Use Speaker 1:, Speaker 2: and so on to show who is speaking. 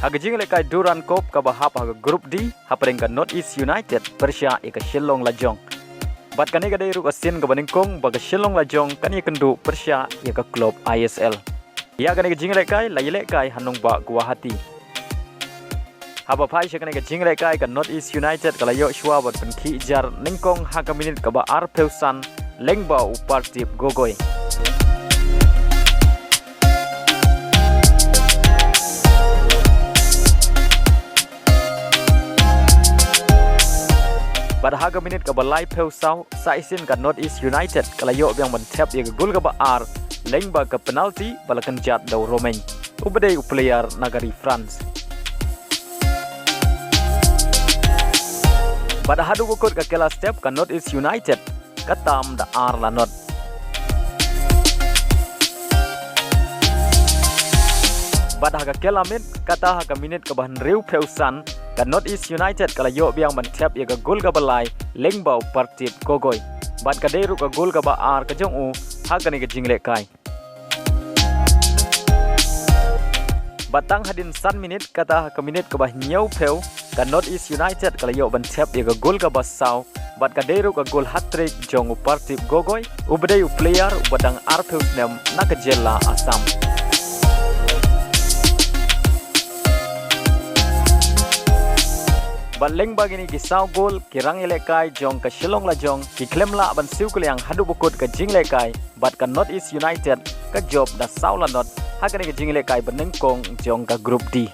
Speaker 1: Haga jing lekai duran kop ka bahap haga grup D hapreng ka North East United Pyrshah ika Shillong Lajong. Bat kani ka dairu asin ka baningkong baga Shillong Lajong kani kendu Pyrshah ika klub ISL. Ia kani ka jing lekai lai lekai hanung ba Guwahati. Haba pai shakani ka jing lekai ka North East United ka layo shwa bat penki jar ningkong haga minit ka ba Peusan lengba upar tip gogoy. Pada haga minit ka balai Peusan sa isin ka North East United kalayo biang mentep ia gol ka ba lengba ka penalti balakan jat daw Romain ubadai player nagari France. Pada hadu bukut ka kela step ka North East United katam da lanot. Pada haga kela kata haga minit ka bahan riu Peusan ka North East United kalayo biang mentep ia ka gol ka balai lengba partip gogoy. Bat ka deru ka gol ka ba ka jong u haga ni ka jingle kai. Batang hadin san minit kata ka minit ka bah nyau peu ka North East United kalayo mentep ia ka gol ka ba sau. Bat ka deru ka gol Hattrick jong u partip gogoy ubadai u player ubadang Snem na ka Jylla Assam. Baleng bagini kisau gol kirang ilekai jong ka Shillong Lajong ki klemla ban siu kuliang hadu bukut ka jing lekai bat ka North East United ka job da sau lanot hakani ka jing lekai benengkong jong ka grup D.